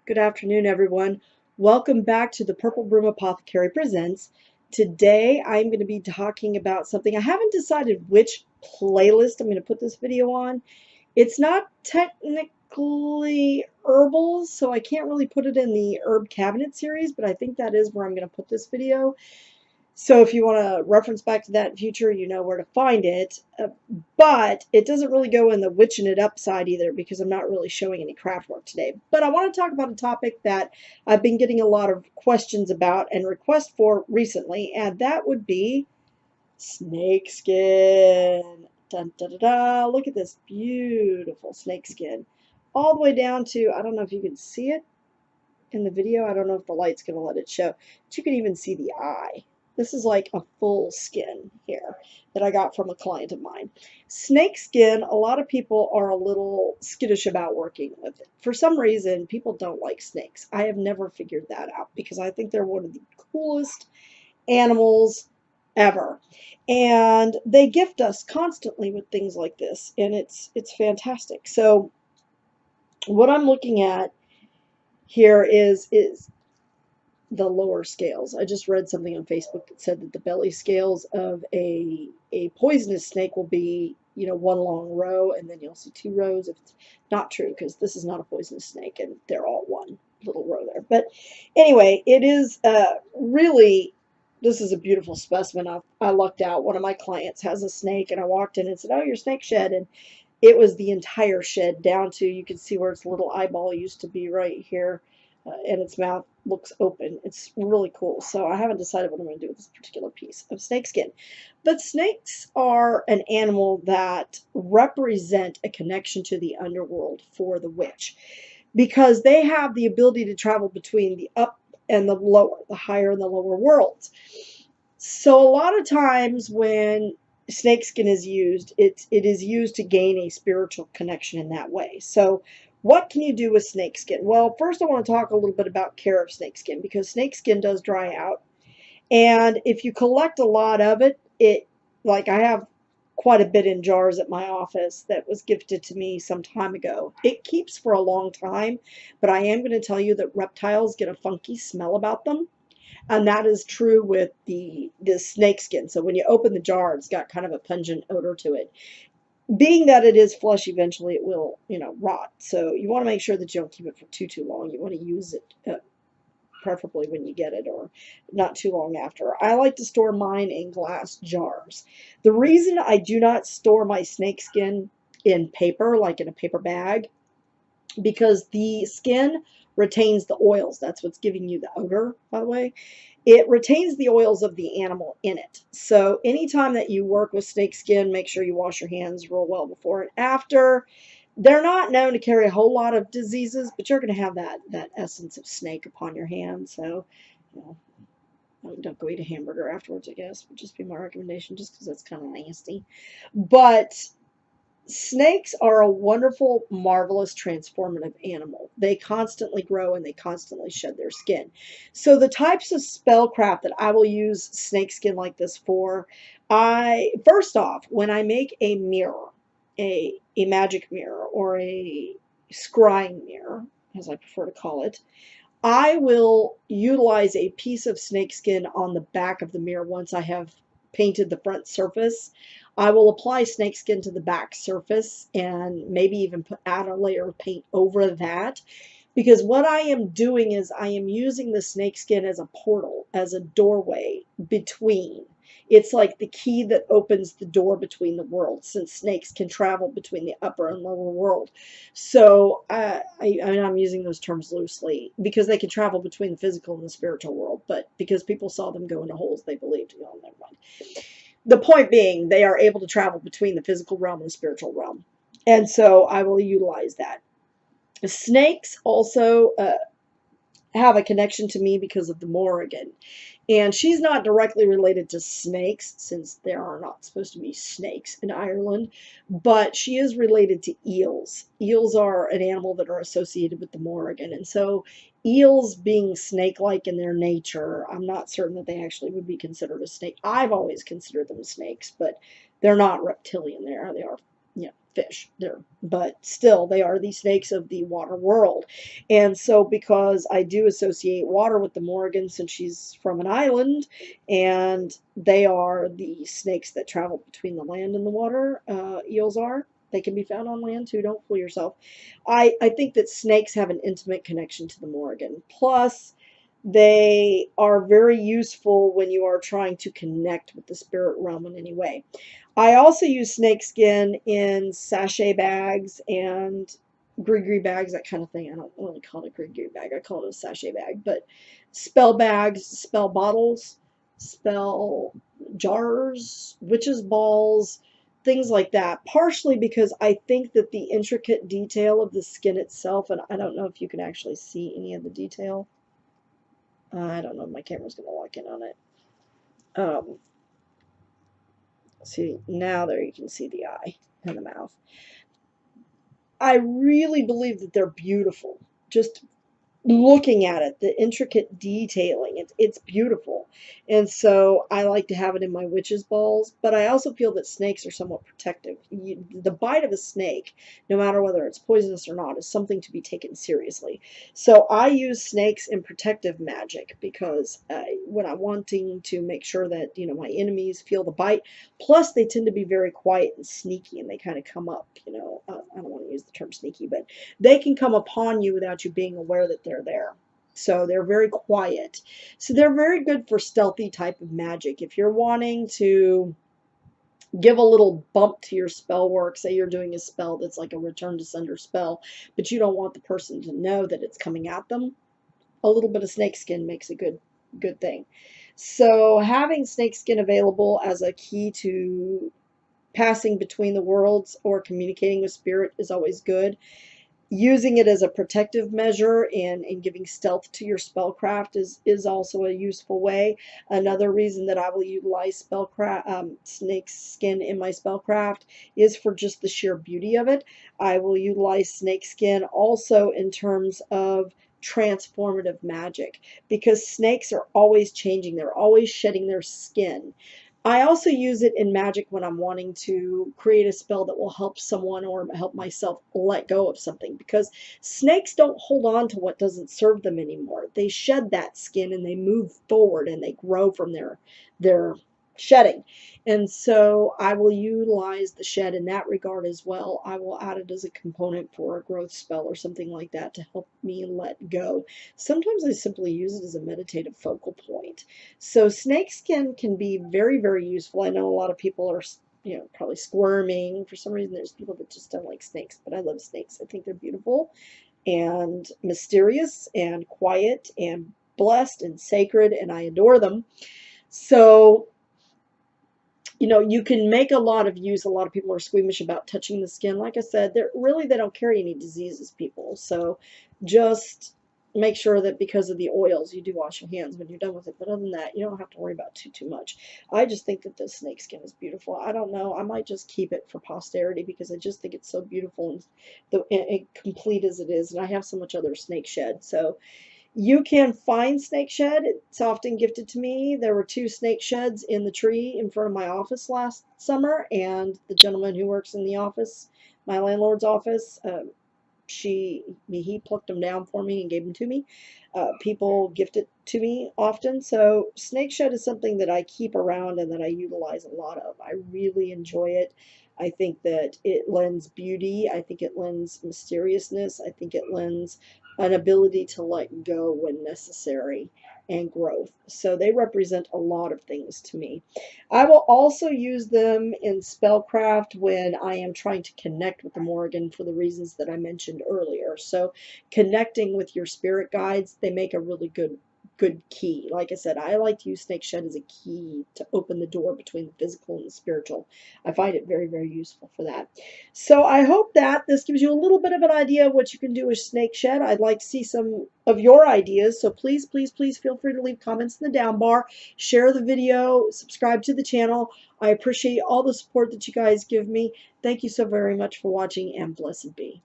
Good afternoon, everyone. Welcome back to the Purple Broom Apothecary Presents. Today, I'm going to be talking about something. I haven't decided which playlist I'm going to put this video on. It's not technically herbal, so I can't really put it in the herb cabinet series, but I think that is where I'm going to put this video. So if you want to reference back to that in future, you know where to find it. But it doesn't really go in the witching it up side either because I'm not really showing any craft work today. But I want to talk about a topic that I've been getting a lot of questions about and requests for recently, and that would be snakeskin. Dun, da, da, da. Look at this beautiful snakeskin. All the way down to, I don't know if you can see it in the video. I don't know if the light's going to let it show. But you can even see the eye. This is like a full skin here that I got from a client of mine. Snake skin, a lot of people are a little skittish about working with it. For some reason, people don't like snakes. I have never figured that out because I think they're one of the coolest animals ever. And they gift us constantly with things like this, and it's fantastic. So what I'm looking at here is the lower scales. I just read something on Facebook that said that the belly scales of a poisonous snake will be, one long row, and then you'll see two rows. If it's not true, because this is not a poisonous snake, and they're all one little row there. But anyway, it is really, this is a beautiful specimen. I lucked out. One of my clients has a snake, and I walked in and said, "Oh, your snake shed," and it was the entire shed down to, you can see where its little eyeball used to be right here. And its mouth looks open. It's really cool. So I haven't decided what I'm going to do with this particular piece of snakeskin. But snakes are an animal that represent a connection to the underworld for the witch, because they have the ability to travel between the up and the lower, the higher and the lower worlds. So a lot of times when snakeskin is used, it is used to gain a spiritual connection in that way. So what can you do with snakeskin? Well, first I want to talk a little bit about care of snakeskin, because snakeskin does dry out. And if you collect a lot of it, like I have quite a bit in jars at my office that was gifted to me some time ago. It keeps for a long time, but I am going to tell you that reptiles get a funky smell about them. And that is true with the snakeskin. So when you open the jar, it's got kind of a pungent odor to it. Being that it is flesh, eventually it will, rot. So you want to make sure that you don't keep it for too long. You want to use it preferably when you get it, or not too long after. I like to store mine in glass jars. The reason I do not store my snakeskin in paper, like in a paper bag, because the skin retains the oils. That's what's giving you the odor, by the way. It retains the oils of the animal in it. So anytime that you work with snakeskin, make sure you wash your hands real well before and after. They're not known to carry a whole lot of diseases, but you're going to have that essence of snake upon your hand. So, don't go eat a hamburger afterwards, I guess, would just be my recommendation, just because that's kind of nasty. But snakes are a wonderful, marvelous, transformative animal. They constantly grow and they constantly shed their skin. So the types of spellcraft that I will use snakeskin like this for, first off, when I make a mirror, a magic mirror, or a scrying mirror, as I prefer to call it, I will utilize a piece of snakeskin on the back of the mirror once I have painted the front surface. I will apply snakeskin to the back surface and maybe even add a layer of paint over that, because what I am doing is I am using the snakeskin as a portal, as a doorway between. It's like the key that opens the door between the worlds, since snakes can travel between the upper and lower world. So I'm using those terms loosely because they can travel between the physical and the spiritual world, but because people saw them go into holes, they believed, never mind. The point being, they are able to travel between the physical realm and the spiritual realm. And so I will utilize that. Snakes also have a connection to me because of the Morrigan. And she's not directly related to snakes, since there are not supposed to be snakes in Ireland, but she is related to eels. Eels are an animal that are associated with the Morrigan. And so eels, being snake-like in their nature, I'm not certain that they actually would be considered a snake. I've always considered them snakes, but they're not reptilian. They are, fish. But still, they are the snakes of the water world. And so because I do associate water with the Morrigan since she's from an island, and they are the snakes that travel between the land and the water, eels are. They can be found on land too, don't fool yourself. I think that snakes have an intimate connection to the Morrigan. Plus, they are very useful when you are trying to connect with the spirit realm in any way. I also use snakeskin in sachet bags and gree bags, that kind of thing. I don't really call it a gree bag. I call it a sachet bag. But spell bags, spell bottles, spell jars, witches' balls, things like that. Partially because I think that the intricate detail of the skin itself, and I don't know if you can actually see any of the detail. I don't know if my camera's going to lock in on it. See, now there you can see the eye and the mouth. I really believe that they're beautiful. Just looking at it, the intricate detailing, it's beautiful. And so I like to have it in my witch's balls, but I also feel that snakes are somewhat protective. The bite of a snake, no matter whether it's poisonous or not, is something to be taken seriously. So I use snakes in protective magic because when I'm wanting to make sure that, you know, my enemies feel the bite, plus they tend to be very quiet and sneaky, and they kind of come up, you know, I don't want to use the term sneaky, but they can come upon you without you being aware that they're there. So they're very quiet. So they're very good for stealthy type of magic. If you're wanting to give a little bump to your spell work, say you're doing a spell that's like a return to sender spell, but you don't want the person to know that it's coming at them, a little bit of snakeskin makes a good thing. So having snakeskin available as a key to passing between the worlds or communicating with spirit is always good. Using it as a protective measure and giving stealth to your spellcraft is also a useful way. Another reason that I will utilize snake skin in my spellcraft is for just the sheer beauty of it. I will utilize snake skin also in terms of transformative magic, because snakes are always changing. They're always shedding their skin. I also use it in magic when I'm wanting to create a spell that will help someone or help myself let go of something, because snakes don't hold on to what doesn't serve them anymore. They shed that skin and they move forward and they grow from their shedding. And so I will utilize the shed in that regard as well. I will add it as a component for a growth spell or something like that to help me let go. Sometimes I simply use it as a meditative focal point. So snakeskin can be very, very useful. I know a lot of people are, you know, probably squirming. For some reason, there's people that just don't like snakes, but I love snakes. I think they're beautiful and mysterious and quiet and blessed and sacred, and I adore them. So, you know, you can make a lot of use. A lot of people are squeamish about touching the skin. Like I said, they don't carry any diseases, people. So just make sure that because of the oils, you do wash your hands when you're done with it. But other than that, you don't have to worry about too much. I just think that this snake skin is beautiful. I don't know. I might just keep it for posterity because I just think it's so beautiful and complete as it is. And I have so much other snake shed. So you can find snake shed. It's often gifted to me. There were 2 snake sheds in the tree in front of my office last summer, and the gentleman who works in the office, my landlord's office, he plucked them down for me and gave them to me. People gift it to me often. So snake shed is something that I keep around and that I utilize a lot of. I really enjoy it. I think that it lends beauty. I think it lends mysteriousness. I think it lends an ability to let go when necessary and growth. So they represent a lot of things to me. I will also use them in Spellcraft when I am trying to connect with the Morrigan for the reasons that I mentioned earlier. So connecting with your spirit guides, they make a really good key. Like I said, I like to use Snake Shed as a key to open the door between the physical and the spiritual. I find it very, very useful for that. So I hope that this gives you a little bit of an idea of what you can do with Snake Shed. I'd like to see some of your ideas. So please, please, please feel free to leave comments in the down bar. Share the video. Subscribe to the channel. I appreciate all the support that you guys give me. Thank you so very much for watching, and blessed be.